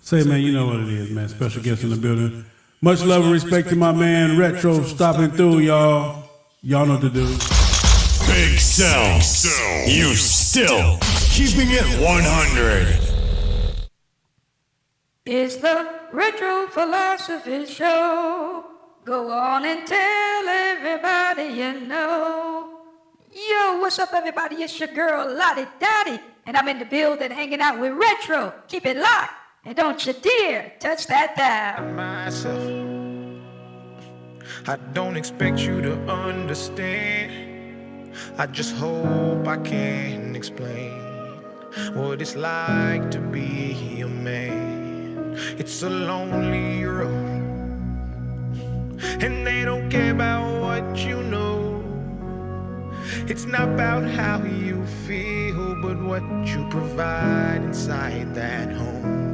Say, man, you know what it is, man. Special guest in the building. Much love and respect to my man Retro stopping through, y'all. Y'all know what to do. Big Cell, you still keeping it 100. It's the Retro Philosophy Show. Go on and tell everybody you know. Yo, what's up, everybody? It's your girl, Lottie Dottie, and I'm in the building hanging out with Retro. Keep it locked, and don't you dare touch that dial. Myself, I don't expect you to understand. I just hope I can explain what it's like to be a man. It's a lonely road, and they don't care about what you know. It's not about how you feel, but what you provide inside that home.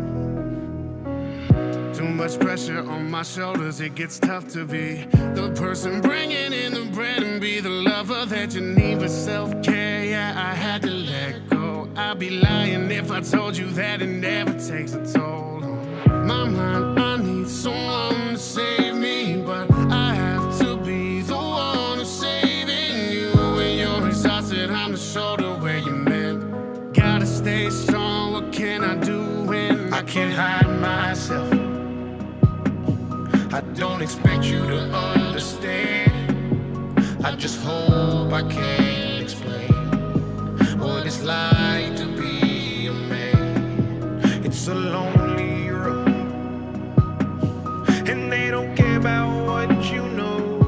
Too much pressure on my shoulders, it gets tough to be the person bringing in the bread and be the lover that you need for self-care. Yeah, I had to let go. I'd be lying if I told you that it never takes a toll on my mind. I need someone to save me, but I have to be the one who's saving you. When you're exhausted, I'm the shoulder where you mend. Gotta stay strong, what can I do when I can't hide myself? I don't expect you to understand. I just hope I can explain what it's like to be a man. It's a lonely road, and they don't care about what you know.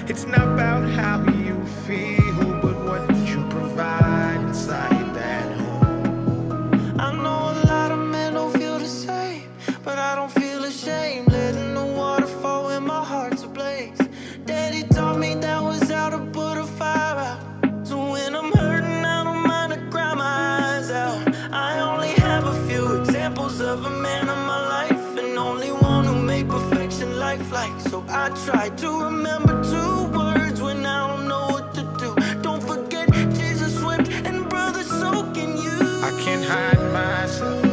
It's not about how you feel, but what you provide inside that home. I know a lot of men don't feel the same, but I don't feel ashamed. Letting the water fall when my heart's ablaze. Daddy taught me that was how to put a fire out. So when I'm hurting, I don't mind to cry my eyes out. I only have a few examples of a man in my life, and only one who made perfection lifelike. So I try to remember 2 words when I don't know what to do. Don't forget Jesus wept and brother, so can you. I can't hide myself.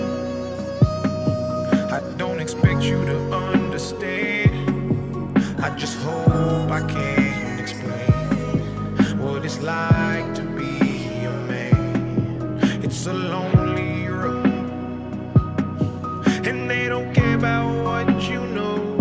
I don't expect you to understand. I just hope I can explain what it's like to be a man. It's a lonely road, and they don't care about what you know.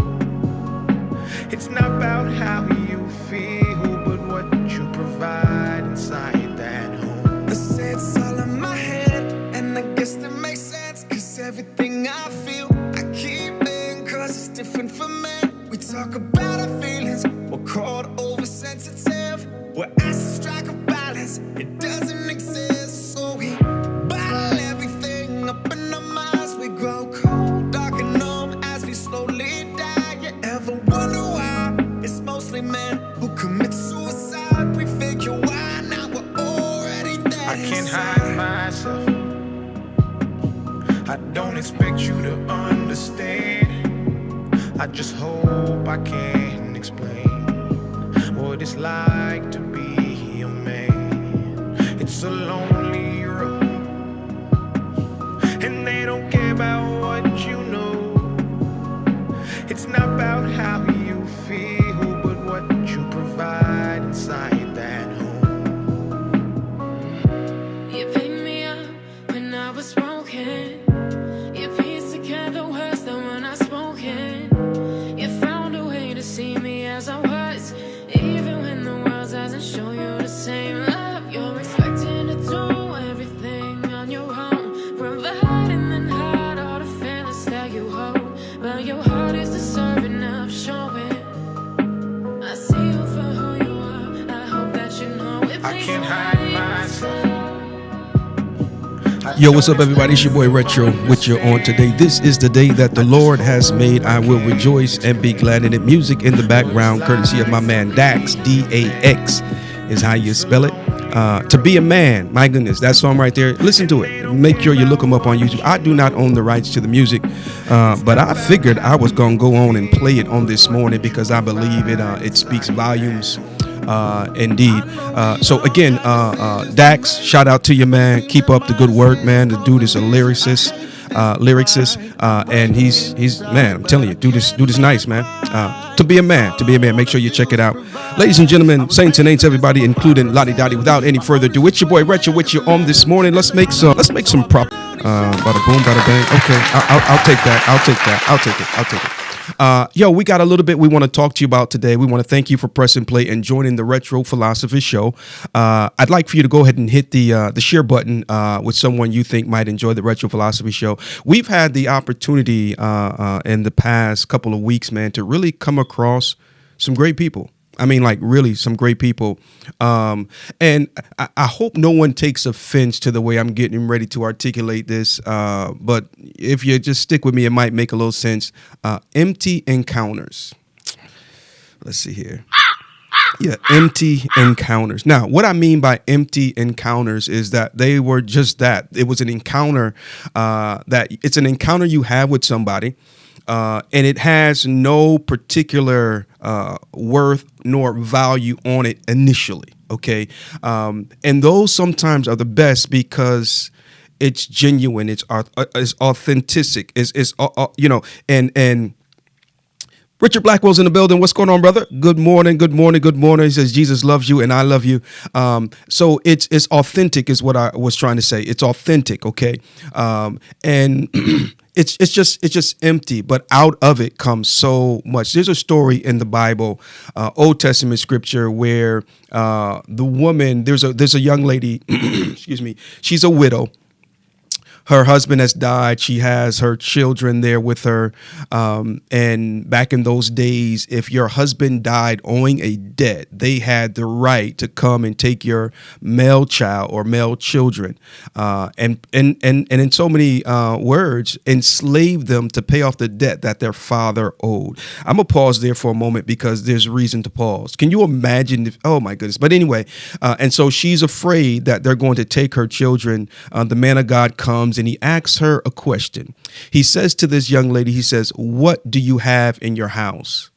It's not about how you feel, but what you provide inside that home. They say it's all in my head, and I guess that makes sense. Cause everything I feel, I keep in, cause it's different for men. We talk about our feelings, we're called oversensitive. We're asked to strike a balance, it doesn't exist. So we bottle everything up in our minds. We grow cold, dark and numb as we slowly die. You ever wonder why it's mostly men who commit suicide? We figure why now we're already dead. I can't hide myself. I don't expect you to understand. I just hope I can explain what it's like to be a man. It's a lonely road, and they don't care about what you know. It's not about how you feel, but what you provide inside that home. You picked me up when I was broken. You pieced together words that were not spoken. You found a way to see me as I was, even when the world doesn't show you the same love. You're expecting to do everything on your own, provide and then hide all the feelings that you hold. But your heart is deserving of showing. I see you for who you are. I hope that you know it. I can't hide myself. Yo, what's up, everybody? It's your boy Retro with you on today. This is the day that the Lord has made. I will rejoice and be glad in it. Music in the background, courtesy of my man Dax, D-A-X is how you spell it. To Be a Man, my goodness, that song right there. Listen to it. Make sure you look him up on YouTube. I do not own the rights to the music, but I figured I was going to go on and play it on this morning because I believe it speaks volumes. Indeed. So again, Dax, shout out to you, man. Keep up the good work, man. The dude is a lyricist. lyricist, and he's man. I'm telling you, do this nice, man. To be a man. Make sure you check it out, ladies and gentlemen, saints and ain'ts, everybody, including Lottie Dottie. Without any further ado, it's your boy Retro with you on this morning. Let's make some prop. Bada boom, bada bang. Okay, I'll take that. I'll take it. Yo, we got a little bit we want to talk to you about today. We want to thank you for pressing play and joining the Retro Philosophy Show. I'd like for you to go ahead and hit the share button with someone you think might enjoy the Retro Philosophy Show. We've had the opportunity in the past couple of weeks, man, to really come across some great people. I mean, like, really some great people. And I hope no one takes offense to the way I'm getting ready to articulate this. But if you just stick with me, it might make a little sense. Empty encounters. Let's see here. Yeah, empty encounters. Now, what I mean by empty encounters is that they were just that. It was an encounter it's an encounter you have with somebody. And it has no particular worth nor value on it initially. Okay. And those sometimes are the best because it's genuine. It's authentic. It's and Richard Blackwell's in the building. What's going on, brother? Good morning. He says Jesus loves you and I love you. So it's authentic is what I was trying to say. It's authentic, okay? And it's just empty, but out of it comes so much. There's a story in the Bible, Old Testament scripture, where the woman, there's a young lady, excuse me, she's a widow. Her husband has died. She has her children there with her. And back in those days, if your husband died owing a debt, they had the right to come and take your male child or male children, and in so many words, enslave them to pay off the debt that their father owed. I'm gonna pause there for a moment because there's reason to pause. Can you imagine? Oh my goodness! But anyway, and so she's afraid that they're going to take her children. The man of God comes and he asks her a question. He says to this young lady, he says, "What do you have in your house?"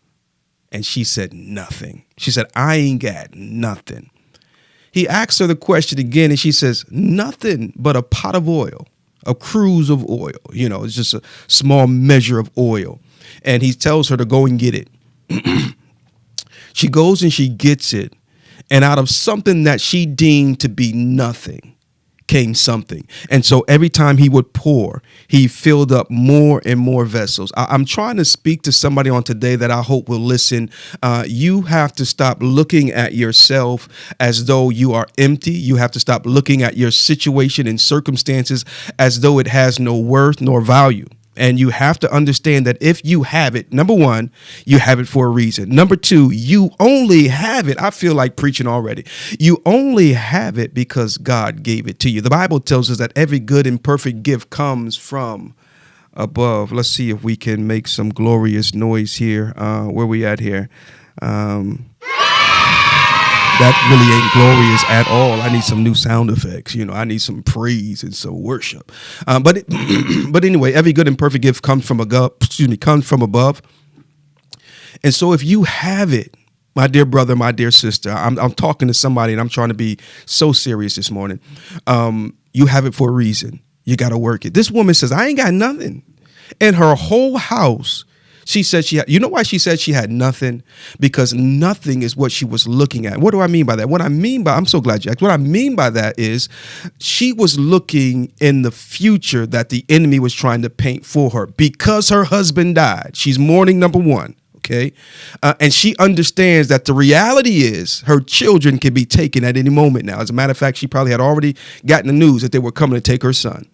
And she said, "Nothing." She said, "I ain't got nothing." He asks her the question again and she says, "Nothing but a pot of oil, a cruse of oil." You know, it's just a small measure of oil. And he tells her to go and get it. She goes and she gets it. And out of something that she deemed to be nothing came something. And so every time he would pour, he filled up more and more vessels. I'm trying to speak to somebody on today that I hope will listen. You have to stop looking at yourself as though you are empty. You have to stop looking at your situation and circumstances as though it has no worth nor value. And you have to understand that if you have it, number one, you have it for a reason. Number two, you only have it. I feel like preaching already. You only have it because God gave it to you. The Bible tells us that every good and perfect gift comes from above. Let's see if we can make some glorious noise here. Where we at here? That really ain't glorious at all. I need some new sound effects. You know, I need some praise and some worship. But anyway, every good and perfect gift comes from above. And so if you have it, my dear brother, my dear sister, I'm talking to somebody and I'm trying to be so serious this morning. You have it for a reason. You got to work it. This woman says, "I ain't got nothing." And her whole house, she said she had, you know why she said she had nothing? Because nothing is what she was looking at. What do I mean by that? I'm so glad you asked. What I mean by that is she was looking in the future that the enemy was trying to paint for her because her husband died. She's mourning, number one. Okay. And she understands that the reality is her children can be taken at any moment now. As a matter of fact, she probably had already gotten the news that they were coming to take her son.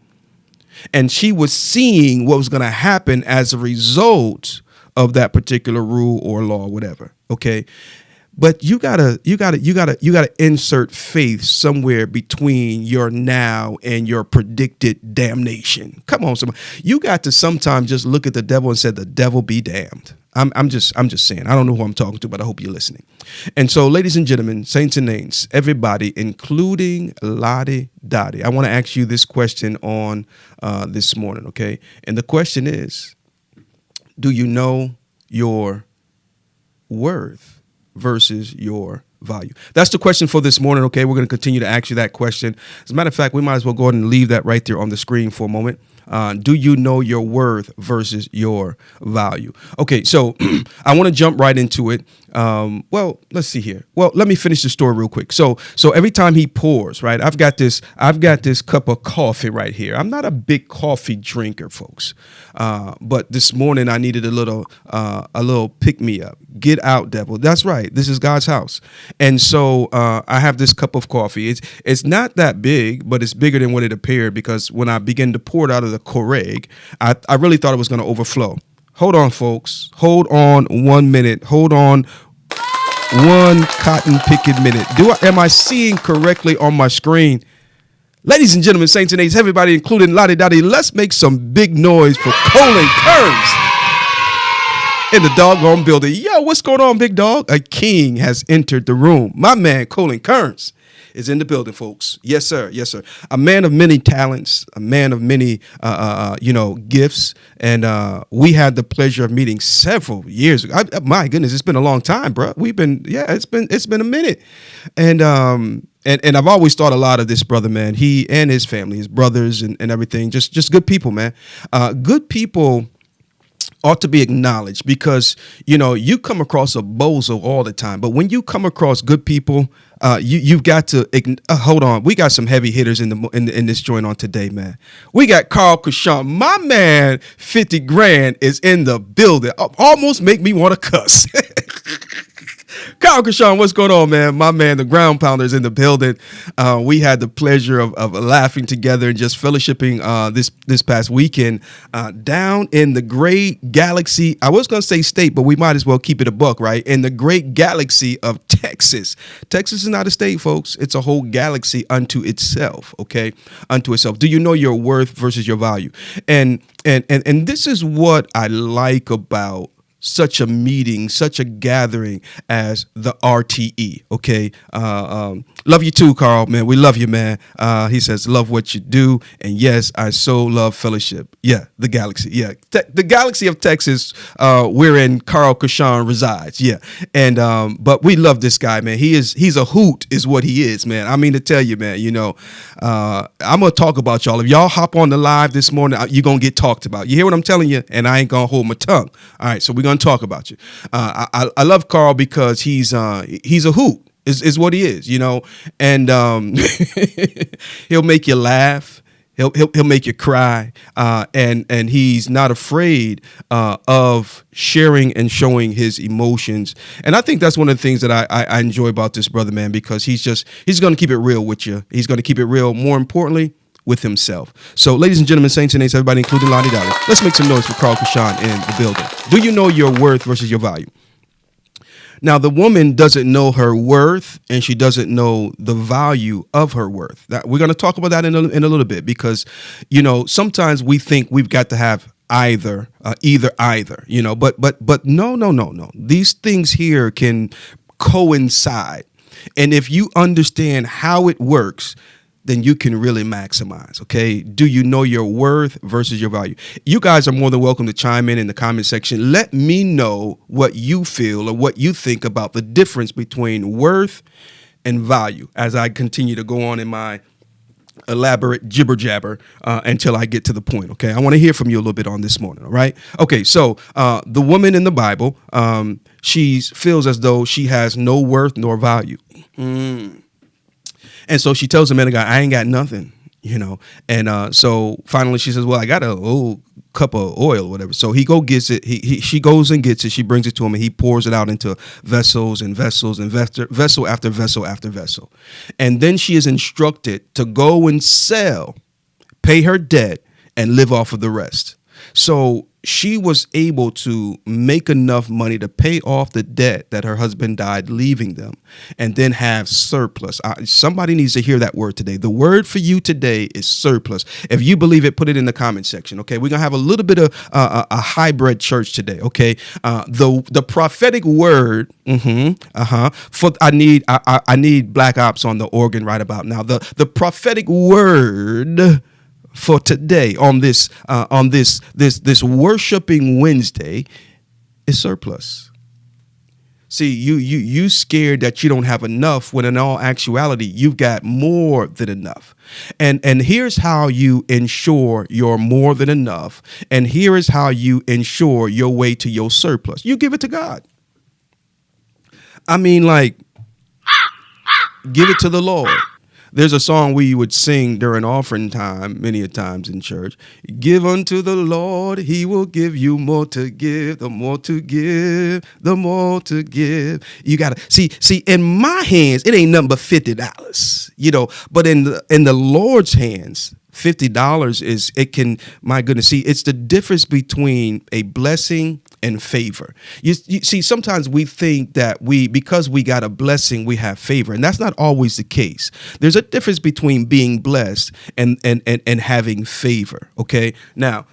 And she was seeing what was going to happen as a result of that particular rule or law, whatever. Okay. But you gotta insert faith somewhere between your now and your predicted damnation. Come on, somebody. You got to sometimes just look at the devil and say, "The devil be damned." I'm just saying. I don't know who I'm talking to, but I hope you're listening. And so, ladies and gentlemen, saints and ain'ts, everybody, including Lottie Dottie, I want to ask you this question on this morning, okay? And the question is, do you know your worth versus your value? That's the question for this morning, okay? We're going to continue to ask you that question. As a matter of fact, we might as well go ahead and leave that right there on the screen for a moment. Do you know your worth versus your value? Okay, so I want to jump right into it. Well, let's see here. Well, let me finish the story real quick. So every time he pours, right? I've got this cup of coffee right here. I'm not a big coffee drinker, folks, but this morning I needed a little pick me up. Get out, devil. That's right. This is God's house, and so I have this cup of coffee. It's not that big, but it's bigger than what it appeared because when I began to pour it out of the Keurig, I really thought it was going to overflow. Hold on, folks. Hold on 1 minute. Hold on 1 cotton picking minute. Am I seeing correctly on my screen? Ladies and gentlemen, saints and aides, everybody, including Lottie Dottie, let's make some big noise for Colin Kearns in the doggone building. Yo, what's going on, big dog? A king has entered the room. My man, Colin Kearns, is in the building, folks. Yes, sir. Yes, sir. A man of many talents, a man of many, gifts. And we had the pleasure of meeting several years ago. My goodness, it's been a long time, bro. It's been a minute. And I've always thought a lot of this brother, man. He and his family, his brothers and everything, just good people, man. Good people ought to be acknowledged because, you come across a bozo all the time. But when you come across good people, you've got to hold on. We got some heavy hitters in this joint on today, man. We got Carl Kashan. My man, 50 grand is in the building. Almost make me want to cuss. Carl Kashan, what's going on, man? My man, the ground pounders in the building. We had the pleasure of laughing together and just fellowshipping this past weekend down in the great galaxy. I was going to say state, but we might as well keep it a buck, right? In the great galaxy of Texas. Texas is not a state, folks. It's a whole galaxy unto itself, okay? Unto itself. Do you know your worth versus your value? And this is what I like about such a meeting, such a gathering as the RTE. Okay. Love you too, Carl, man. We love you, man. He says, love what you do. And yes, I so love fellowship. Yeah. The galaxy. Yeah. The galaxy of Texas, wherein Carl Kashan resides. Yeah. And, but we love this guy, man. He's a hoot is what he is, man. I mean to tell you, man, I'm going to talk about y'all. If y'all hop on the live this morning, you're going to get talked about. You hear what I'm telling you? And I ain't going to hold my tongue. All right. So we're going to talk about you. I love Carl because he's a hoot is what he is, and he'll make you laugh. He'll make you cry. And he's not afraid of sharing and showing his emotions. And I think that's one of the things that I enjoy about this brother, man, because he's going to keep it real with you. He's going to keep it real. More importantly, with himself. So, ladies and gentlemen, saints and aides, everybody, including Lottie Dottie, let's make some noise for Carl Kashan in the building. Do you know your worth versus your value? Now, the woman doesn't know her worth, and she doesn't know the value of her worth. We're going to talk about that in a little bit because, sometimes we think we've got to have either, but no. These things here can coincide. And if you understand how it works, then you can really maximize, okay? Do you know your worth versus your value? You guys are more than welcome to chime in the comment section. Let me know what you feel or what you think about the difference between worth and value as I continue to go on in my elaborate jibber jabber until I get to the point, okay? I want to hear from you a little bit on this morning, all right? Okay, so the woman in the Bible, she feels as though she has no worth nor value. And so she tells the man of God, I ain't got nothing, And so finally she says, well, I got a old cup of oil or whatever. So he gets it. She goes and gets it. She brings it to him and he pours it out into vessels and vessel after vessel after vessel. And then she is instructed to go and sell, pay her debt, and live off of the rest. So she was able to make enough money to pay off the debt that her husband died leaving them and then have surplus. Somebody needs to hear that word today. The word for you today is surplus. If you believe it, put it in the comment section. Okay, we're going to have a little bit of a hybrid church today. Okay, the prophetic word. For I need Black Ops on the organ right about now. The prophetic word for today on this worshiping Wednesday is surplus. See, you scared that you don't have enough when in all actuality you've got more than enough. And here's how you ensure your more than enough. And here is how you ensure your way to your surplus. You give it to God. I mean, like, give it to the Lord. There's a song we would sing during offering time many a times in church. Give unto the Lord, he will give you more to give, the more to give, the more to give. You got to see in my hands, it ain't nothing but $50, you know, but in the Lord's hands, $50 is, it can, my goodness, see, it's the difference between a blessing and favor. You see, sometimes we think that because we got a blessing, we have favor, and that's not always the case. There's a difference between being blessed and having favor. Okay, now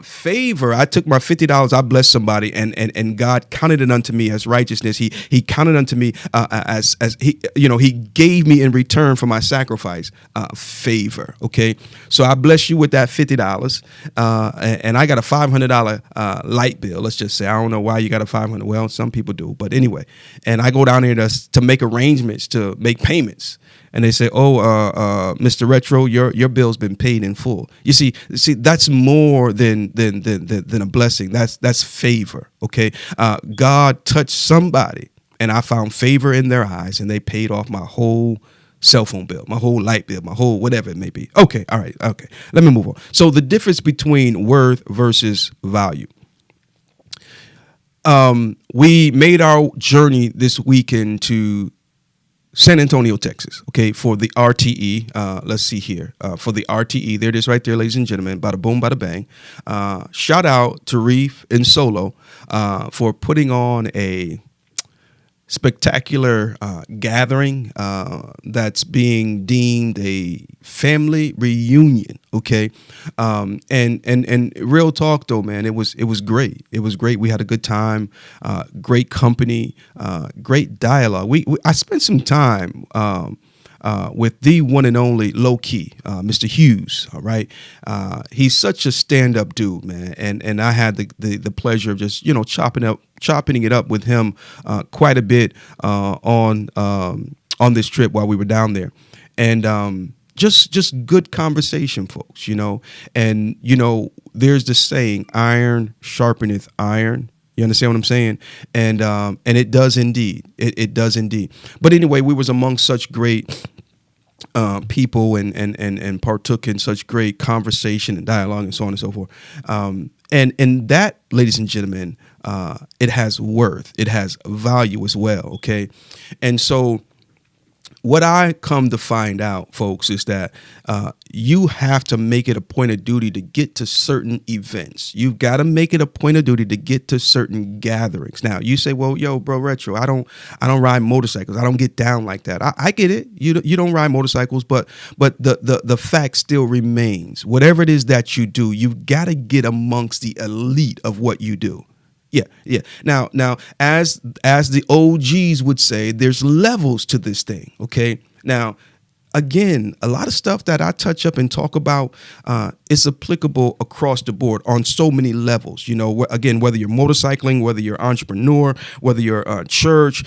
favor. I took my $50. I blessed somebody, and God counted it unto me as righteousness. He counted unto me as he, you know, he gave me in return for my sacrifice favor. Okay, so I bless you with that $50, and I got a $500 light bill. Let's just say, I don't know why you got a $500. Well, some people do, but anyway. And I go down there to make arrangements to make payments, and they say, "Oh, Mr. Retro, your bill's been paid in full." You see, that's more than a blessing. That's favor. Okay, God touched somebody, and I found favor in their eyes, and they paid off my whole cell phone bill, my whole light bill, my whole whatever it may be. Okay, all right, okay. Let me move on. So the difference between worth versus value. We made our journey this weekend to San Antonio, Texas, okay, for the RTE. Let's see here. For the RTE, there it is right there, ladies and gentlemen. Bada boom, bada bang. Shout out to Reef and Solo for putting on a spectacular gathering that's being deemed a family reunion. Okay, and real talk though, man, it was great. It was great. We had a good time, great company, great dialogue. I spent some time with the one and only Low Key, Mr. Hughes. All right, he's such a stand-up dude, man, and I had the pleasure of just, you know, chopping it up with him quite a bit on this trip while we were down there, and just good conversation, folks, you know. And you know, there's the saying, iron sharpeneth iron. You understand what I'm saying? And it does indeed. It does indeed. But anyway, we was among such great people and partook in such great conversation and dialogue and so on and so forth. And that, ladies and gentlemen, it has worth. It has value as well. Okay. And so what I come to find out, folks, is that you have to make it a point of duty to get to certain events. You've got to make it a point of duty to get to certain gatherings. Now, you say, well, yo, bro, Retro, I don't ride motorcycles. I don't get down like that. I get it. You don't ride motorcycles, but the fact still remains. Whatever it is that you do, you've got to get amongst the elite of what you do. Yeah. Now, as the OGs would say, there's levels to this thing. Okay. Now, again, a lot of stuff that I touch up and talk about is applicable across the board on so many levels. You know, again, whether you're motorcycling, whether you're entrepreneur, whether you're church,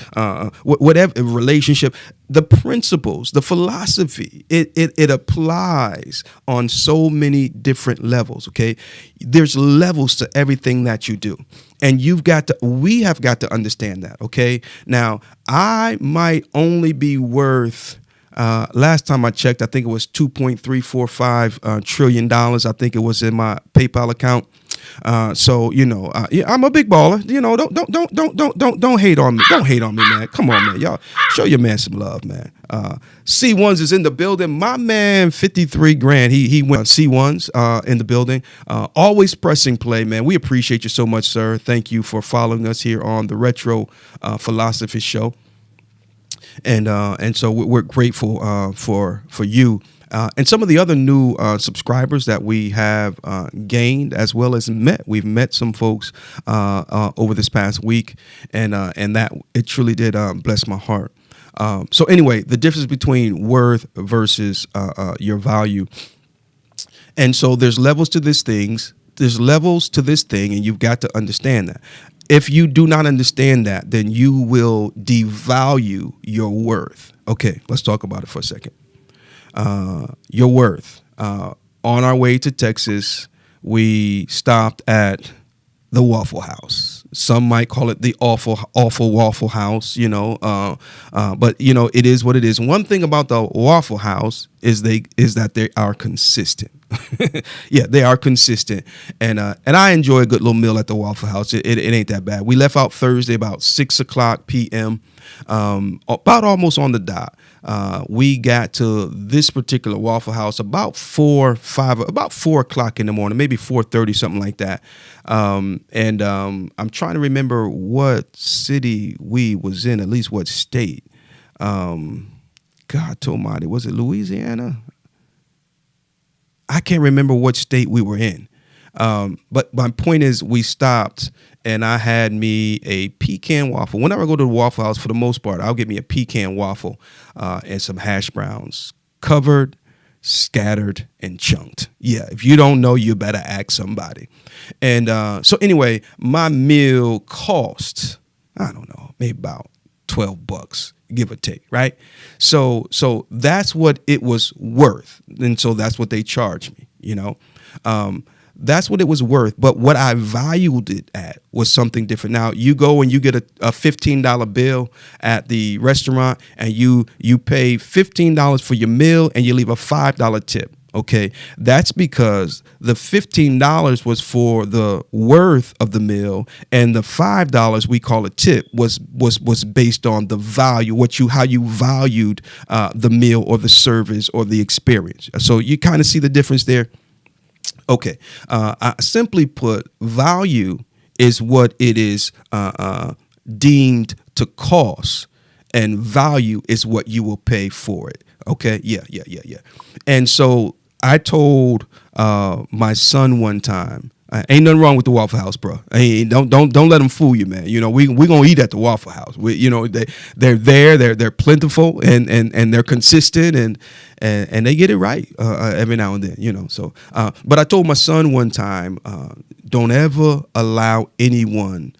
whatever relationship, the principles, the philosophy, it applies on so many different levels. Okay, there's levels to everything that you do. And we have got to understand that. Okay. Now, I might only be worth, last time I checked, I think it was $2.345 trillion. I think it was in my PayPal account. So, you know, I'm a big baller. You know, don't hate on me. Don't hate on me, man. Come on, man. Y'all show your man some love, man. C1s is in the building. My man, 53 grand. He went C1s in the building. Always pressing play, man. We appreciate you so much, sir. Thank you for following us here on the Retro Philosophy Show. And so we're grateful for you. And some of the other new subscribers that we have gained, as well as met. We've met some folks over this past week, and that it truly did bless my heart. So anyway, the difference between worth versus your value. And so there's levels to this thing, and you've got to understand that. if you do not understand that, then you will devalue your worth. Okay, let's talk about it for a second. Your worth. On our way to Texas, we stopped at the Waffle House. Some might call it the awful Waffle House, but it is what it is. One thing about the Waffle House is that they are consistent. Yeah, they are consistent, and I enjoy a good little meal at the Waffle House. It ain't that bad. We left out Thursday about 6:00 p.m. About almost on the dot. We got to this particular Waffle House about 4 o'clock in the morning, maybe 4:30, something like that. And I'm trying to remember what city we was in, at least what state. God almighty, was it Louisiana? I can't remember what state we were in. But my point is, we stopped and I had me a pecan waffle. Whenever I go to the Waffle House, for the most part, I'll get me a pecan waffle and some hash browns, covered, scattered, and chunked. Yeah, if you don't know, you better ask somebody. And so anyway, my meal cost, I don't know, maybe about $12, give or take, right? So that's what it was worth. And so that's what they charged me, That's what it was worth. But what I valued it at was something different. Now, you go and you get a $15 bill at the restaurant and you pay $15 for your meal and you leave a $5 tip. Okay, that's because the $15 was for the worth of the meal, and the $5 we call a tip was based on the value, how you valued the meal or the service or the experience. So you kind of see the difference there. Okay, simply put, value is what it is deemed to cost, and value is what you will pay for it. Okay, yeah. And so I told my son one time, ain't nothing wrong with the Waffle House, bro. Don't let them fool you, man. We gonna eat at the Waffle House. They're there, they're plentiful and they're consistent and they get it right every now and then. So, but I told my son one time, don't ever allow anyone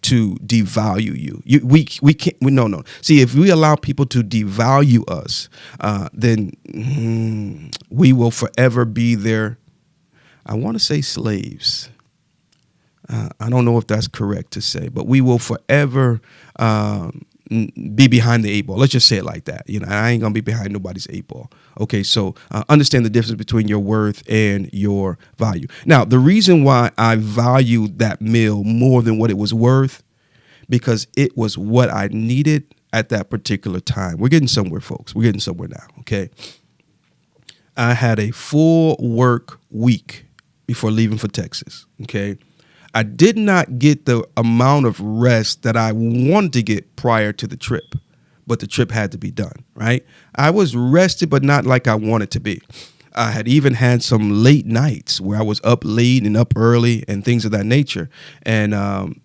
to devalue you. We can't. No. See, if we allow people to devalue us, then we will forever be their, I want to say, slaves. I don't know if that's correct to say, but we will forever be behind the 8 ball. Let's just say it like that. I ain't gonna be behind nobody's 8 ball. Okay, so understand the difference between your worth and your value. Now, the reason why I valued that meal more than what it was worth, because it was what I needed at that particular time. We're getting somewhere, folks. We're getting somewhere now. Okay, I had a full work week before leaving for Texas. Okay. I did not get the amount of rest that I wanted to get prior to the trip, but the trip had to be done, right? I was rested, but not like I wanted to be. I had even had some late nights where I was up late and up early and things of that nature. And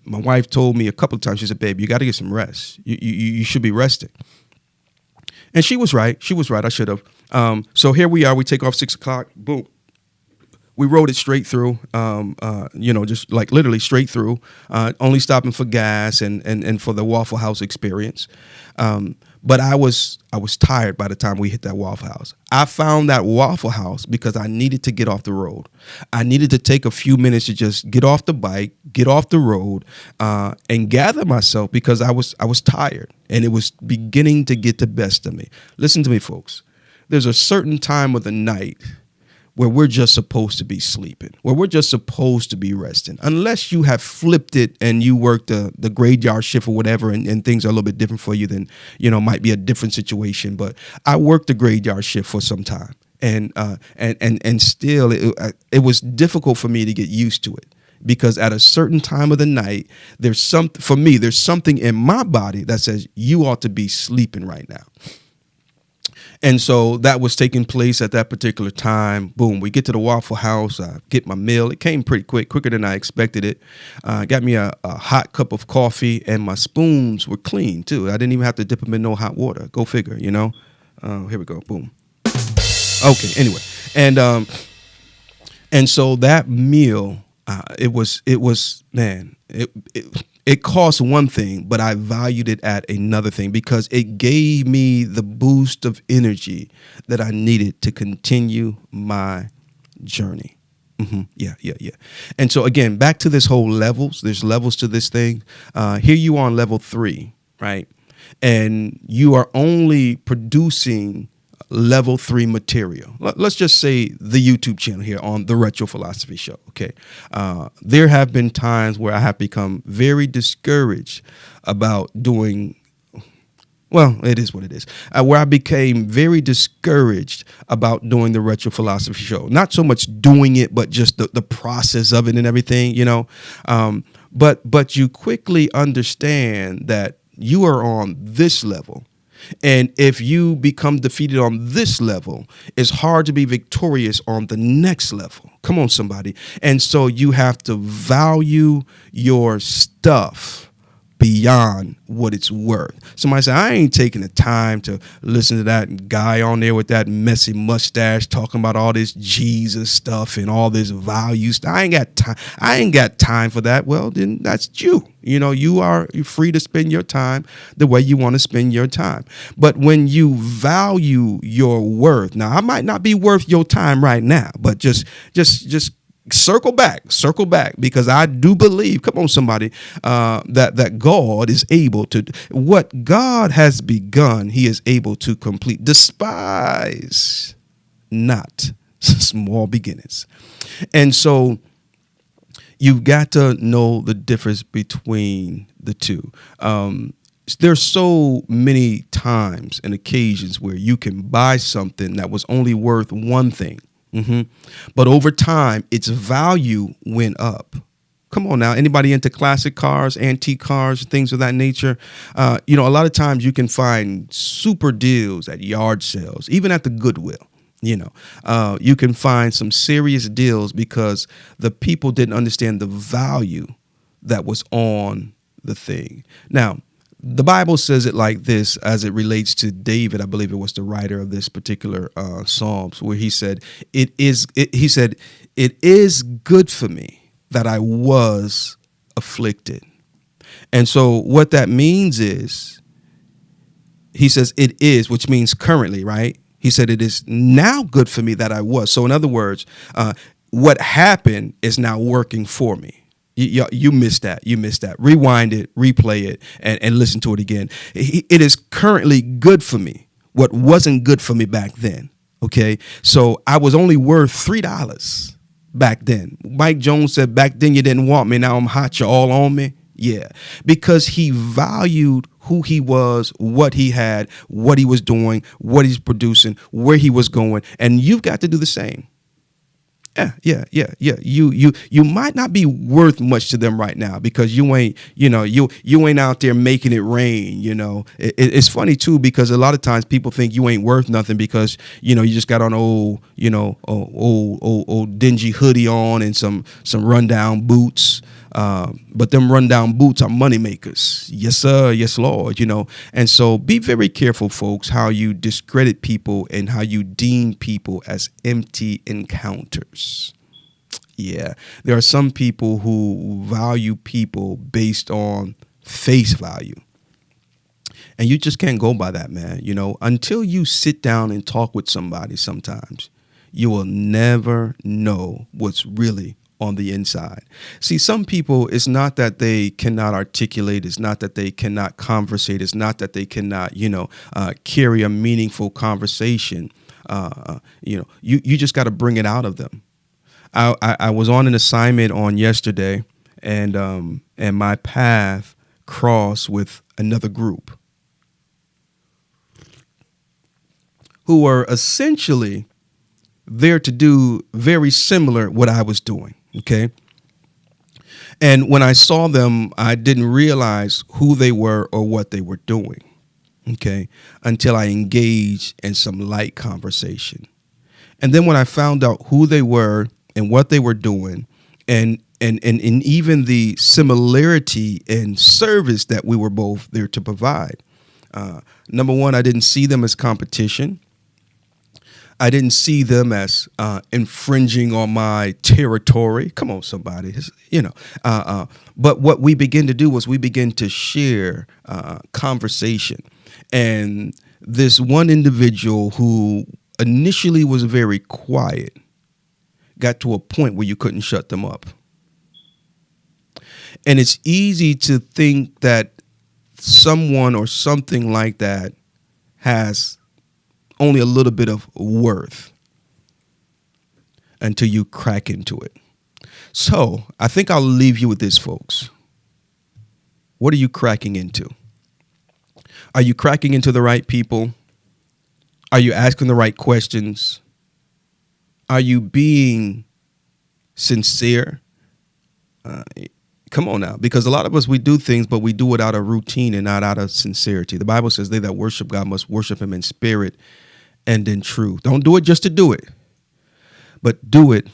my wife told me a couple of times, she said, babe, you got to get some rest. You should be resting. And she was right. I should have. So here we are. We take off 6 o'clock. Boom. We rode it straight through, just like literally straight through, only stopping for gas and for the Waffle House experience. But I was tired by the time we hit that Waffle House. I found that Waffle House because I needed to get off the road. I needed to take a few minutes to just get off the bike, get off the road, and gather myself because I was tired and it was beginning to get the best of me. Listen to me, folks. There's a certain time of the night where we're just supposed to be sleeping, where we're just supposed to be resting, unless you have flipped it and you work the graveyard shift or whatever, and things are a little bit different for you, then, might be a different situation. But I worked the graveyard shift for some time, and still it was difficult for me to get used to it, because at a certain time of the night, there's something in my body that says you ought to be sleeping right now. And so that was taking place at that particular time. Boom, we get to the Waffle House, get my meal. It came pretty quicker than I expected it. Got me a hot cup of coffee, and my spoons were clean, too. I didn't even have to dip them in no hot water. Go figure, Here we go, boom. Okay, anyway. And so that meal, it was, man, it cost one thing, but I valued it at another thing because it gave me the boost of energy that I needed to continue my journey. Yeah. And so again, back to this whole levels. There's levels to this thing. Here you are on level 3, right? And you are only producing level 3 material. Let's just say the YouTube channel here on the Retro Philosophy Show. Okay. There have been times where I have become very discouraged about doing. Well, it is what it is. Where I became very discouraged about doing the Retro Philosophy Show. Not so much doing it, but just the process of it and everything, you know. But you quickly understand that you are on this level. And if you become defeated on this level, it's hard to be victorious on the next level. Come on, somebody. And so you have to value your stuff beyond what it's worth. Somebody said, I ain't taking the time to listen to that guy on there with that messy mustache talking about all this Jesus stuff and all this value stuff. I ain't got time for that. Well, then that's you. You know, you're free to spend your time the way you want to spend your time. But when you value your worth, now I might not be worth your time right now, but just circle back, because I do believe, come on, somebody, that God is able to, what God has begun, he is able to complete. Despise not small beginnings. And so you've got to know the difference between the two. There's so many times and occasions where you can buy something that was only worth one thing. But over time, its value went up. Come on now. Anybody into classic cars, antique cars, things of that nature? A lot of times you can find super deals at yard sales, even at the Goodwill. You can find some serious deals because the people didn't understand the value that was on the thing. Now, the Bible says it like this as it relates to David. I believe it was the writer of this particular Psalms, where he said, it is good for me that I was afflicted. And so what that means is, he says it is, which means currently, right? He said it is now good for me that I was. So in other words, what happened is now working for me. You missed that. You missed that. Rewind it, replay it, and listen to it again. It is currently good for me. What wasn't good for me back then. Okay. So I was only worth $3 back then. Mike Jones said, back then you didn't want me. Now I'm hot. You're all on me. Yeah. Because he valued who he was, what he had, what he was doing, what he's producing, where he was going. And you've got to do the same. Yeah. You might not be worth much to them right now because you ain't out there making it rain. It's funny too, because a lot of times people think you ain't worth nothing because, you just got on old dingy hoodie on and some rundown boots. But them rundown boots are money makers. Yes, sir. Yes, Lord. And so be very careful, folks, how you discredit people and how you deem people as empty encounters. Yeah, there are some people who value people based on face value. And you just can't go by that, man. Until you sit down and talk with somebody sometimes, you will never know what's really on the inside. See, some people, it's not that they cannot articulate. It's not that they cannot conversate. It's not that they cannot, carry a meaningful conversation. You just got to bring it out of them. I was on an assignment on yesterday, and my path crossed with another group who were essentially there to do very similar what I was doing. Okay. And when I saw them, I didn't realize who they were or what they were doing. Okay. Until I engaged in some light conversation. And then when I found out who they were and what they were doing and even the similarity in service that we were both there to provide. Number one, I didn't see them as competition. I didn't see them as infringing on my territory. Come on, somebody, But what we begin to do was we begin to share conversation. And this one individual who initially was very quiet got to a point where you couldn't shut them up. And it's easy to think that someone or something like that has only a little bit of worth until you crack into it. So I think I'll leave you with this, folks. What are you cracking into? Are you cracking into the right people? Are you asking the right questions? Are you being sincere? Come on now, because a lot of us, we do things, but we do it out of routine and not out of sincerity. The Bible says they that worship God must worship him in spirit and in truth. Don't do it just to do it, but do it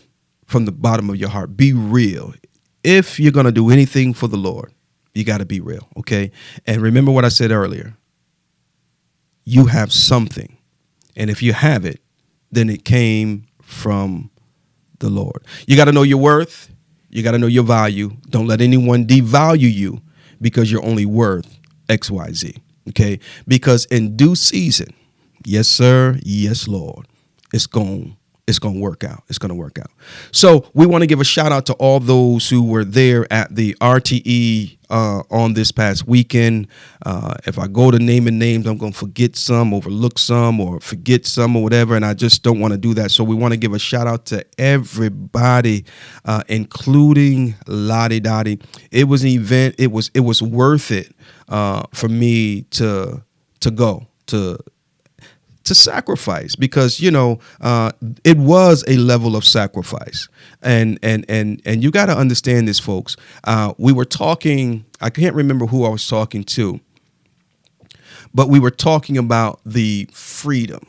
from the bottom of your heart. Be real. If you're going to do anything for the Lord, you got to be real, okay? And remember what I said earlier. You have something, and if you have it, then it came from the Lord. You got to know your worth. You got to know your value. Don't let anyone devalue you because you're only worth XYZ. Okay. Because in due season, yes, sir. Yes, Lord. It's going to work out. It's going to work out. So we want to give a shout out to all those who were there at the RTE on this past weekend. If I go to naming names, I'm going to forget some, overlook some, or forget some or whatever. And I just don't want to do that. So we want to give a shout out to everybody, including Lottie Dottie. It was an event. It was worth it for me to go to sacrifice, because it was a level of sacrifice, and you got to understand this, folks. We were talking, I can't remember who I was talking to, but we were talking about the freedom.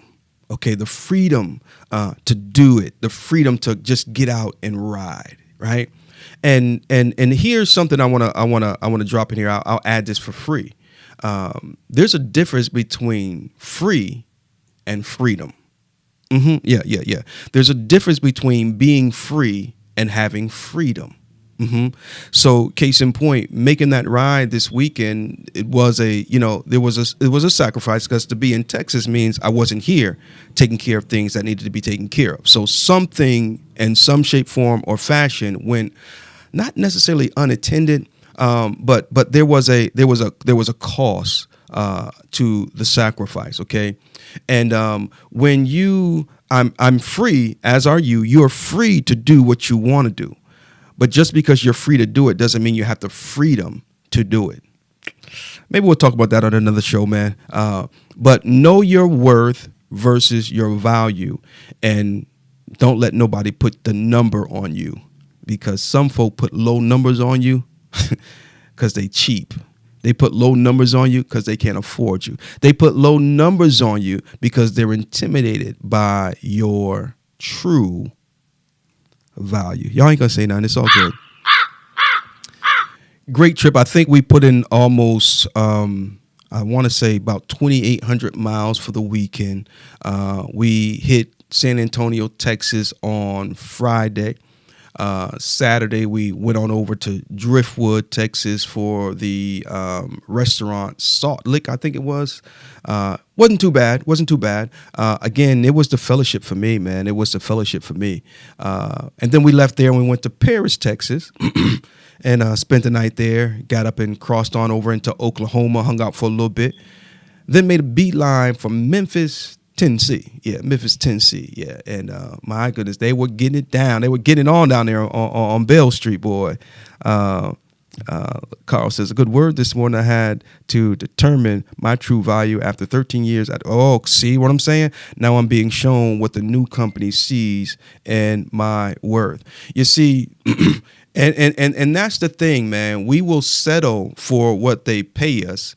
Okay, the freedom to do it, the freedom to just get out and ride, right? And here's something I wanna drop in here. I'll add this for free. There's a difference between free and freedom. Yeah. There's a difference between being free and having freedom. So case in point, making that ride this weekend, it was it was a sacrifice, because to be in Texas means I wasn't here taking care of things that needed to be taken care of. So something in some shape, form, or fashion went not necessarily unattended, but there was a cost to the sacrifice. Okay. And when I'm free, as are you. You're free to do what you want to do. But just because you're free to do it doesn't mean you have the freedom to do it. Maybe we'll talk about that on another show, man. But know your worth versus your value, and don't let nobody put the number on you, because some folk put low numbers on you because they cheap. They put low numbers on you because they can't afford you. They put low numbers on you because they're intimidated by your true value. Y'all ain't gonna say nothing. It's all good. Great trip. I think we put in almost, I want to say about 2,800 miles for the weekend. We hit San Antonio, Texas on Friday. Saturday, we went on over to Driftwood, Texas for the restaurant Salt Lick, I think it was. Wasn't too bad. Again, it was the fellowship for me, man. It was the fellowship for me. And then we left there and we went to Paris, Texas, and spent the night there. Got up and crossed on over into Oklahoma, hung out for a little bit. Then made a beeline from Memphis, Tennessee. Yeah, Memphis, Tennessee. Yeah. And my goodness, they were getting it down. They were getting on down there on Bell Street, boy. Carl says, a good word this morning I had to determine my true value after 13 years. See what I'm saying? Now I'm being shown what the new company sees in my worth. You see, and that's the thing, man. We will settle for what they pay us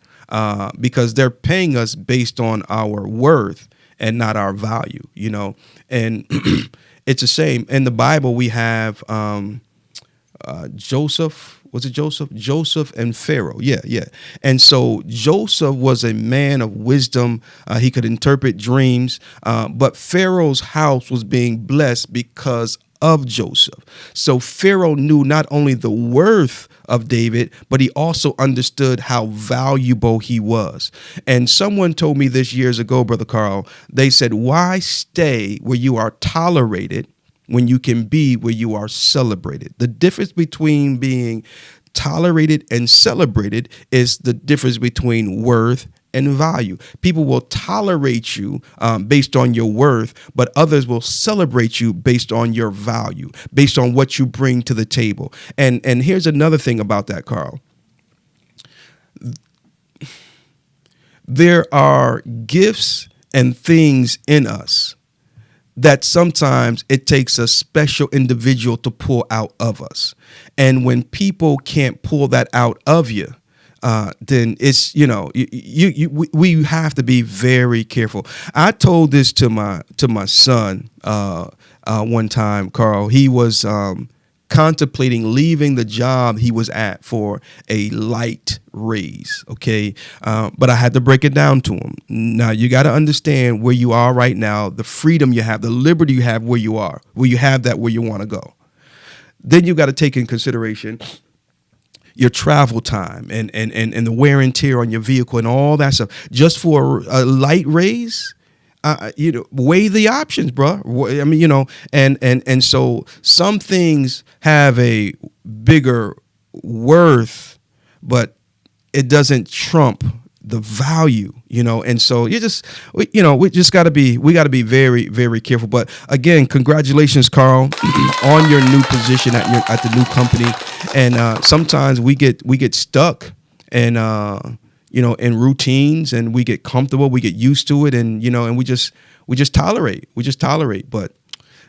because they're paying us based on our worth and not our value, and it's a shame. In the Bible, we have Joseph. Was it Joseph? Joseph and Pharaoh. Yeah. And so Joseph was a man of wisdom. He could interpret dreams, but Pharaoh's house was being blessed because of Joseph. So Pharaoh knew not only the worth of David, but he also understood how valuable he was. And someone told me this years ago, Brother Carl, they said, why stay where you are tolerated when you can be where you are celebrated? The difference between being tolerated and celebrated is the difference between worth and value. People will tolerate you based on your worth, but others will celebrate you based on your value, based on what you bring to the table. And here's another thing about that, Carl. There are gifts and things in us that sometimes it takes a special individual to pull out of us. And when people can't pull that out of you, then it's, we have to be very careful. I told this to my son one time, Carl. He was contemplating leaving the job he was at for a light raise. Okay. But I had to break it down to him. Now you got to understand where you are right now, the freedom you have, the liberty you have where you are, where you have that where you want to go. Then you got to take in consideration your travel time and the wear and tear on your vehicle and all that stuff. Just for a light raise, weigh the options, bro. I mean, and so some things have a bigger worth, but it doesn't trump the value, and so we just got to be very, very careful. But again, congratulations, Carl, on your new position at the new company. And sometimes we get stuck and in routines, and we get comfortable, we get used to it, and and we just tolerate. But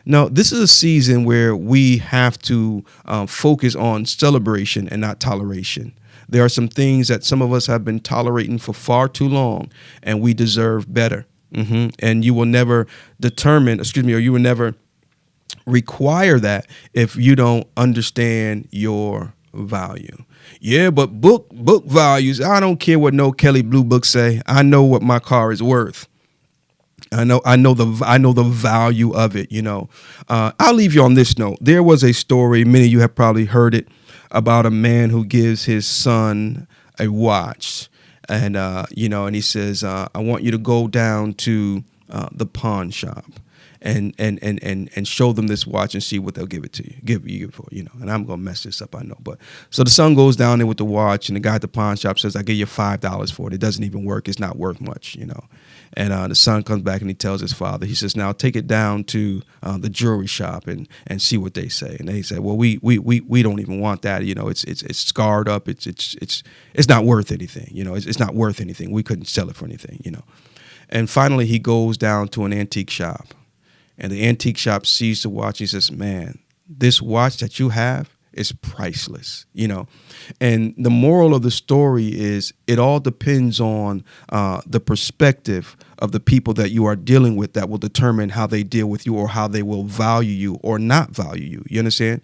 no, this is a season where we have to focus on celebration and not toleration. There are some things that some of us have been tolerating for far too long, and we deserve better. And you will never you will never require that if you don't understand your value. Yeah, but book values, I don't care what no Kelly Blue Book say. I know what my car is worth. I know the value of it. I'll leave you on this note. There was a story, many of you have probably heard it, about a man who gives his son a watch, and and he says, I want you to go down to the pawn shop and show them this watch and see what they'll give it to you, give you for, and I'm gonna mess this up, I know, but so the son goes down there with the watch, and the guy at the pawn shop says, I give you $5 for it. It doesn't even work. It's not worth much, And the son comes back and he tells his father, he says, now take it down to the jewelry shop and see what they say. And they say, well, we don't even want that. It's scarred up. It's not worth anything. It's not worth anything. We couldn't sell it for anything, And finally he goes down to an antique shop, and the antique shop sees the watch. He says, man, this watch that you have is priceless, And the moral of the story is it all depends on the perspective of the people that you are dealing with that will determine how they deal with you or how they will value you or not value you. You understand?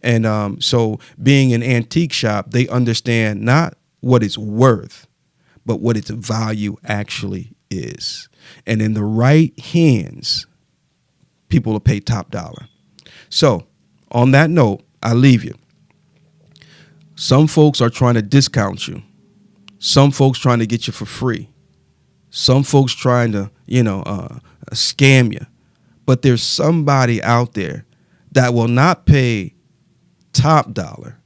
And so being an antique shop, they understand not what it's worth, but what its value actually is. And in the right hands, people will pay top dollar. So on that note, I leave you. Some folks are trying to discount you. Some folks trying to get you for free. Some folks trying to, scam you. But there's somebody out there that will not pay top dollar,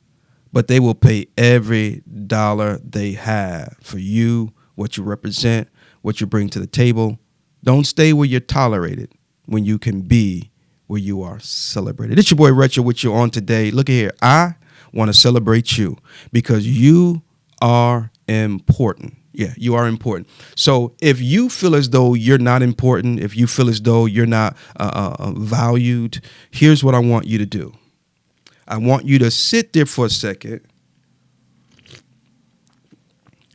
but they will pay every dollar they have for you, what you represent, what you bring to the table. Don't stay where you're tolerated when you can be where you are celebrated. It's your boy Retro with you on today. Look at here. I want to celebrate you because you are important. Yeah, you are important. So if you feel as though you're not important, if you feel as though you're not valued, here's what I want you to do. I want you to sit there for a second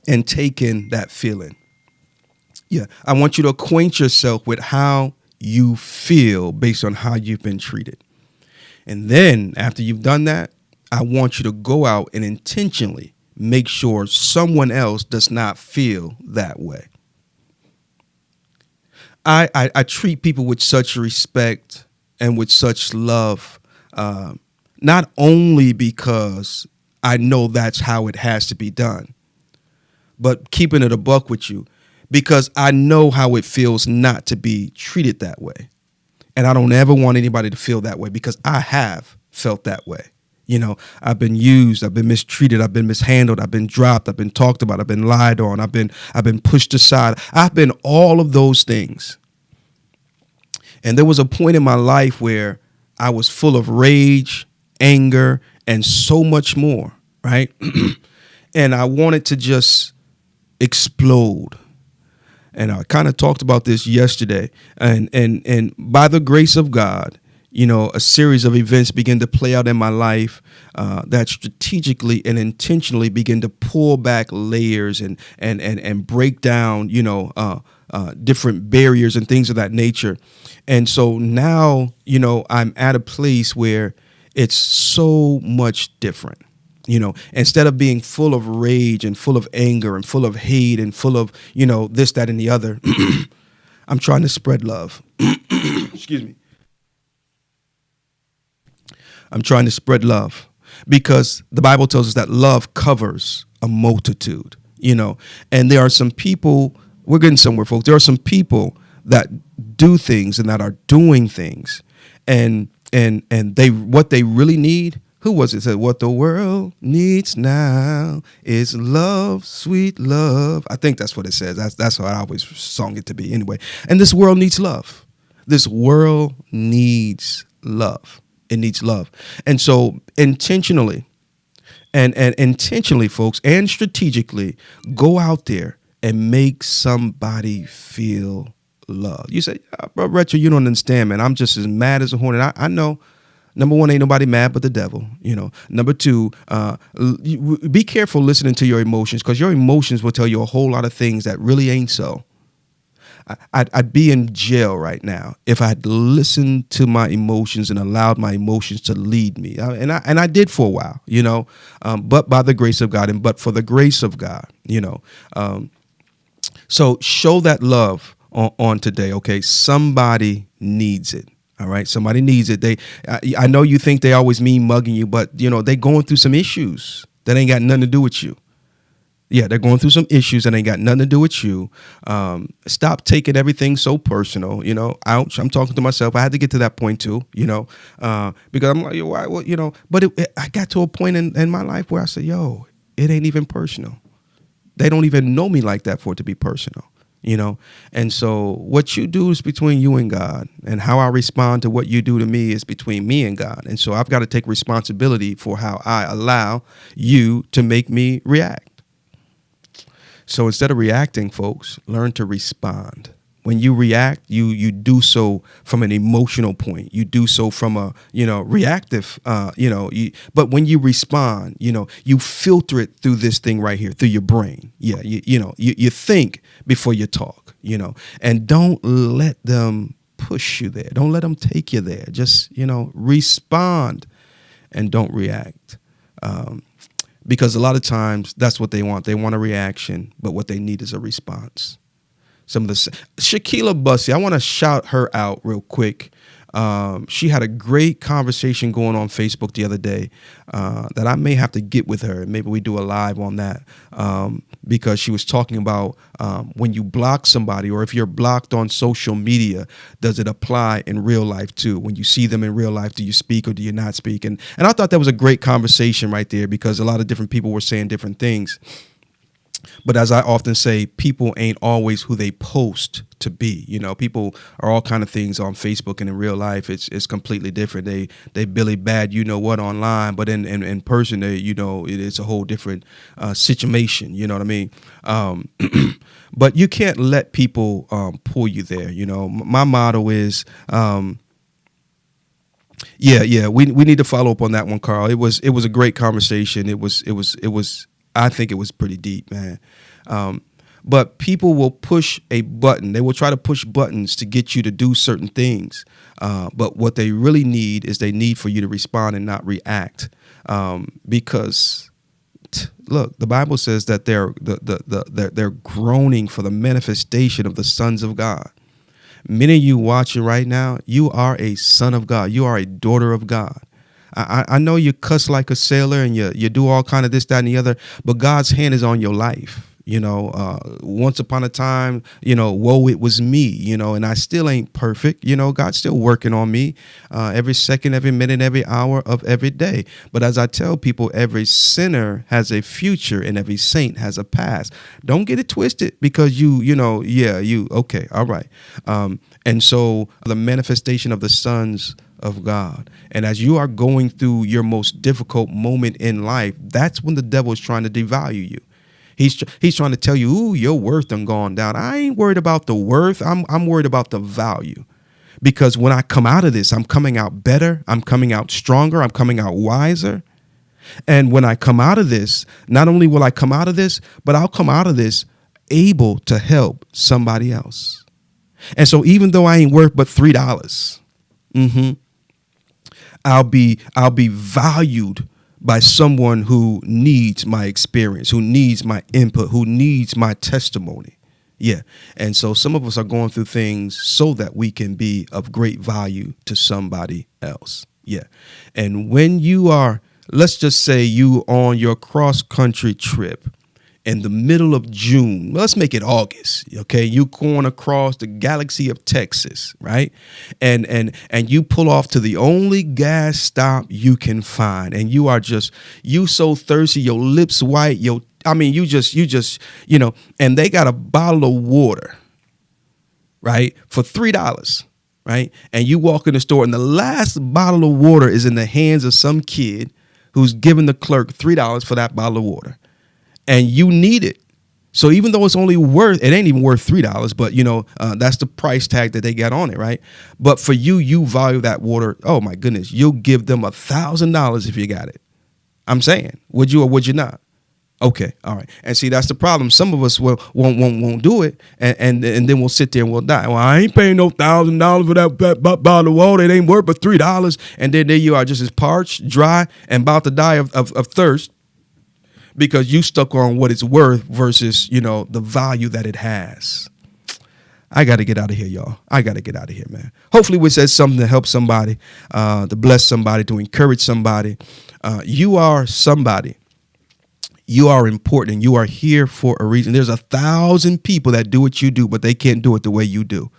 and take in that feeling. Yeah, I want you to acquaint yourself with how you feel based on how you've been treated. And then after you've done that, I want you to go out and intentionally make sure someone else does not feel that way. I treat people with such respect and with such love, not only because I know that's how it has to be done, but keeping it a buck with you, because I know how it feels not to be treated that way. And I don't ever want anybody to feel that way, because I have felt that way. You know, I've been used, I've been mistreated, I've been mishandled, I've been dropped, I've been talked about, I've been lied on, I've been pushed aside. I've been all of those things. And there was a point in my life where I was full of rage, anger, and so much more, right? And I wanted to just explode. And I kind of talked about this yesterday. And by the grace of God, you know, a series of events began to play out in my life that strategically and intentionally begin to pull back layers and break down, you know, different barriers and things of that nature. And so now, you know, I'm at a place where it's so much different. You know, instead of being full of rage and full of anger and full of hate and full of, you know, this, that, and the other, I'm trying to spread love. Excuse me. I'm trying to spread love, because the Bible tells us that love covers a multitude, you know, and there are some people, we're getting somewhere, folks. There are some people that do things and that are doing things, and they, what they really need, who was it said, what the world needs now is love, sweet love. I think that's what it says. That's what I always sung it to be anyway. And this world needs love. This world needs love. It needs love. And so intentionally, and intentionally, folks, and strategically, go out there and make somebody feel love. You say, bro, Retro, you don't understand, man. I'm just as mad as a hornet. I know. Number one, ain't nobody mad but the devil, you know. Number two, be careful listening to your emotions, because your emotions will tell you a whole lot of things that really ain't so. I'd be in jail right now if I'd listened to my emotions and allowed my emotions to lead me. And I did for a while, you know, but by the grace of God, and but for the grace of God, you know. So show that love on today, okay? Somebody needs it. All right. Somebody needs it. I know you think they always mean mugging you, but, you know, they going through some issues that ain't got nothing to do with you. Yeah, they're going through some issues that ain't got nothing to do with you. Stop taking everything so personal. You know, ouch. I'm talking to myself. I had to get to that point, too, you know, because I'm like, why? Well, you know, but I got to a point in my life where I said, yo, it ain't even personal. They don't even know me like that for it to be personal. You know, and so what you do is between you and God, and how I respond to what you do to me is between me and God. And so I've got to take responsibility for how I allow you to make me react. So instead of reacting, folks, learn to respond. When you react, you do so from an emotional point. You do so from a, you know, reactive, you know, but when you respond, you know, you filter it through this thing right here, through your brain. Yeah, you know, you think before you talk, you know, and don't let them push you there. Don't let them take you there. Just, you know, respond and don't react. Because a lot of times that's what they want. They want a reaction, but what they need is a response. Some of the Shaquilla Bussey, I want to shout her out real quick. She had a great conversation going on Facebook the other day that I may have to get with her. Maybe we do a live on that because she was talking about when you block somebody, or if you're blocked on social media, does it apply in real life too? When you see them in real life, do you speak or do you not speak? And I thought that was a great conversation right there, because a lot of different people were saying different things. But as I often say, people ain't always who they post to be. You know, people are all kind of things on Facebook, and in real life, it's completely different. They Billy Bad, you know what, online, but in person, you know, it's a whole different situation. You know what I mean? But you can't let people pull you there. You know, my motto is. Yeah. We need to follow up on that one, Carl. It was a great conversation. It was. I think it was pretty deep, man. But people will push a button. They will try to push buttons to get you to do certain things. But what they really need is they need for you to respond and not react. Because look, the Bible says that they're groaning for the manifestation of the sons of God. Many of you watching right now, you are a son of God. You are a daughter of God. I know you cuss like a sailor and you do all kind of this, that, and the other, but God's hand is on your life. Once upon a time, woe, it was me, and I still ain't perfect. God's still working on me every second, every minute, every hour of every day. But as I tell people, every sinner has a future and every saint has a past. Don't get it twisted because okay, all right. And so the manifestation of the sons of God. And as you are going through your most difficult moment in life, that's when the devil is trying to devalue you. He's trying to tell you, ooh, your worth done gone down. I ain't worried about the worth. I'm worried about the value. Because when I come out of this, I'm coming out better. I'm coming out stronger. I'm coming out wiser. And when I come out of this, not only will I come out of this, but I'll come out of this able to help somebody else. And so even though I ain't worth but $3, I'll be valued by someone who needs my experience, who needs my input, who needs my testimony. Yeah. And so some of us are going through things so that we can be of great value to somebody else. Yeah. And when you are, let's just say you on your cross country trip in the middle of June, let's make it August, okay? You going across the galaxy of Texas, right? And you pull off to the only gas stop you can find, and you so thirsty, your lips white, you just, and they got a bottle of water, right, for $3, right? And you walk in the store, and the last bottle of water is in the hands of some kid who's giving the clerk $3 for that bottle of water. And you need it. So even though it ain't even worth $3, but that's the price tag that they got on it, right? But for you value that water. Oh my goodness, you'll give them $1,000 if you got it. I'm saying, would you or would you not? Okay, all right. And see, that's the problem. Some of us won't do it, and then we'll sit there and we'll die. Well, I ain't paying no $1,000 for that bottle of water. It ain't worth but $3. And then there you are, just as parched, dry, and about to die of thirst. Because you stuck on what it's worth versus, the value that it has. I got to get out of here, y'all. I got to get out of here, man. Hopefully we said something to help somebody, to bless somebody, to encourage somebody. You are somebody. You are important. You are here for a reason. There's 1,000 people that do what you do, but they can't do it the way you do.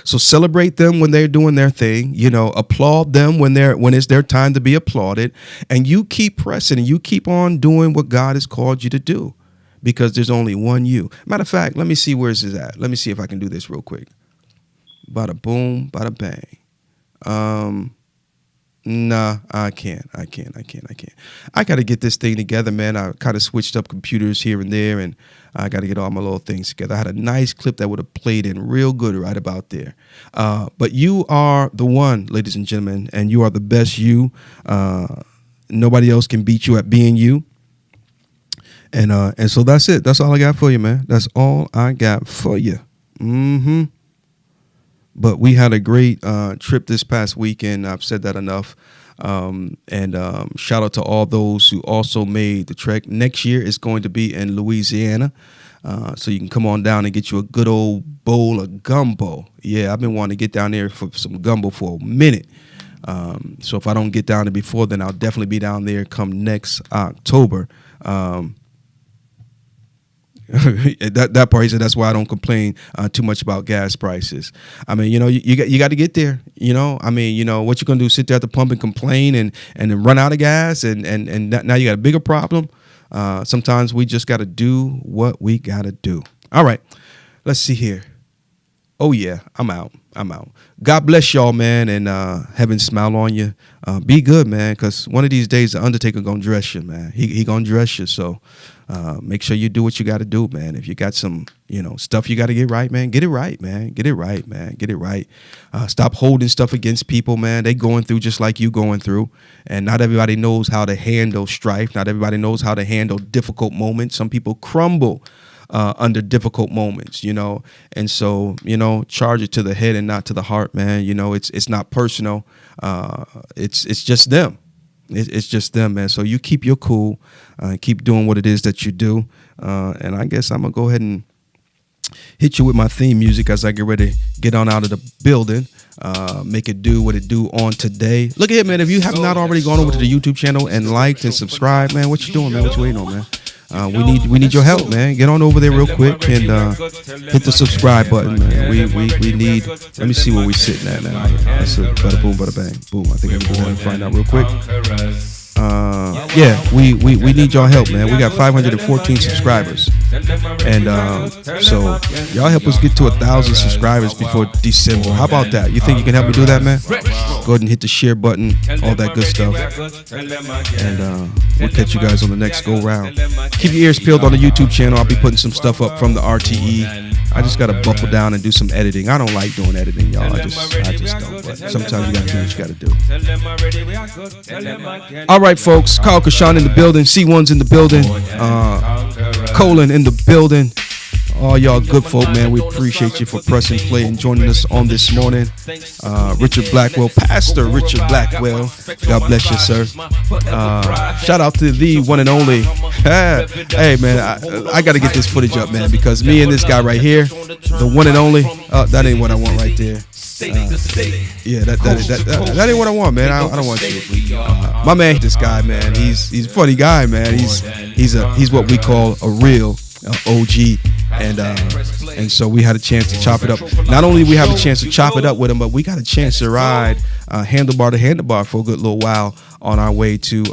So celebrate them when they're doing their thing, applaud them when it's their time to be applauded, and you keep pressing and you keep on doing what God has called you to do, because there's only one you. Matter of fact, let me see where's this at. Let me see if I can do this real quick. Bada boom, bada bang. Nah, I can't. I got to get this thing together, man. I kind of switched up computers here and there, and I got to get all my little things together. I had a nice clip that would have played in real good right about there. But you are the one, ladies and gentlemen, and you are the best you. Nobody else can beat you at being you. And so that's it. That's all I got for you, man. That's all I got for you. But we had a great trip this past weekend. I've said that enough. Shout out to all those who also made the trek. Next year is going to be in Louisiana. So you can come on down and get you a good old bowl of gumbo. Yeah, I've been wanting to get down there for some gumbo for a minute. So if I don't get down there before, then I'll definitely be down there come next October. That part, he said, that's why I don't complain too much about gas prices. I mean, you got to get there. What you gonna do? Sit there at the pump and complain and then run out of gas and now you got a bigger problem. Sometimes we just got to do what we got to do. All right, let's see here. Oh yeah, I'm out. God bless y'all, man, and heaven smile on you. Be good, man, because one of these days the Undertaker gonna dress you, man. He gonna dress you. So make sure you do what you got to do, man. If you got some, stuff you got to get right, man, get it right, man. Get it right, man. Get it right. Stop holding stuff against people, man. They going through just like you going through, and not everybody knows how to handle strife. Not everybody knows how to handle difficult moments. Some people crumble under difficult moments, you know. And so, you know, charge it to the head and not to the heart, man. You know, it's not personal. It's just them. It's just them, man. So you keep your cool, keep doing what it is that you do. And I guess I'm going to go ahead and hit you with my theme music as I get ready to get on out of the building. Make it do what it do on today. Look at here, man. If you have not already gone over to the YouTube channel and liked and subscribed, man, what you doing, man? What you waiting on, man? We need your help, man. Get on over there real quick and hit the subscribe button, man. We need. Let me see where we sitting at now. That's a bada boom, bada bang, boom. I think I'm gonna go ahead and find out real quick. Yeah, we need y'all help, man. We got 514 subscribers, and so y'all help us get to 1,000 subscribers before December. How about that? You think you can help me do that, man? Go ahead and hit the share button, all that good stuff, and we'll catch you guys on the next go round. Keep your ears peeled on the YouTube channel. I'll be putting some stuff up from the RTE. I just gotta buckle down and do some editing. I don't like doing editing, y'all. I just don't. But sometimes you gotta do what you gotta do. All right, folks. Carl Kashan in the building. C1's in the building. Colin in the building. All y'all good folk, man. We appreciate you for pressing play and joining us on this morning. Richard Blackwell, Pastor Richard Blackwell. God bless you, sir. Shout out to the one and only. Hey, man, I got to get this footage up, man, because me and this guy right here, the one and only, that ain't what I want right there. Yeah, that ain't what I want, man. I don't want you. My man, this guy, man, he's a funny guy, man. He's what we call a real OG, and so we had a chance to chop it up. Not only we have a chance to chop it up with him, but we got a chance to ride handlebar to handlebar for a good little while on our way to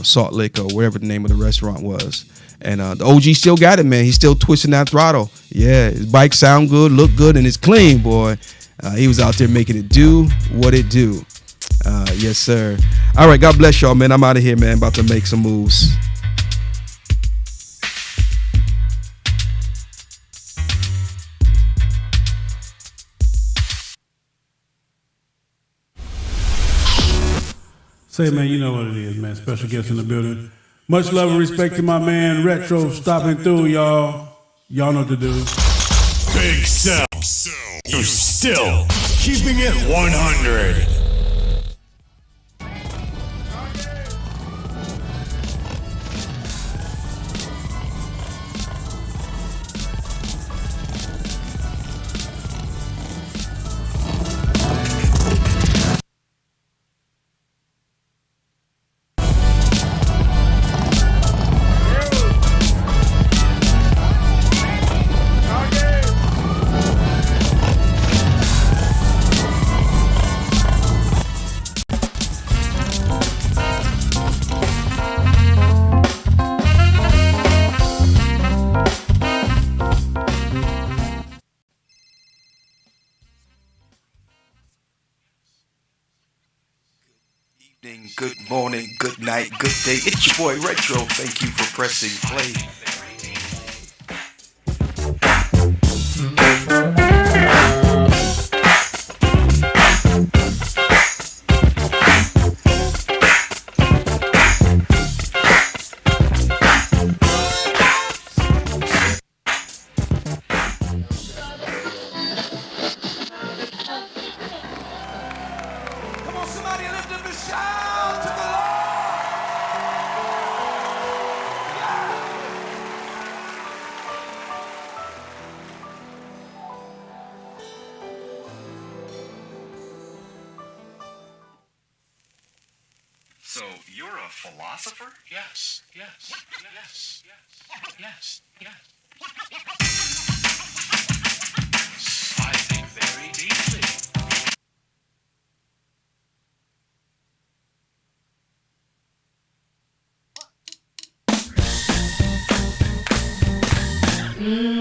Salt Lake or wherever the name of the restaurant was. And the OG still got it, man. He's still twisting that throttle. Yeah, his bike sound good, look good, and it's clean, boy. He was out there making it do what it do. Yes, sir. All right, God bless y'all, man. I'm out of here, man. About to make some moves. Say, man, you know what it is, man. Special guest in the building. Much love and respect to my man Retro stopping through, y'all. Y'all know what to do. Big Cell. You still keeping it 100. Good morning, good night, good day. It's your boy Retro. Thank you for pressing play. So you're a philosopher? Yes, yes, yes, yes, yes, yes. I think very deeply. Mm.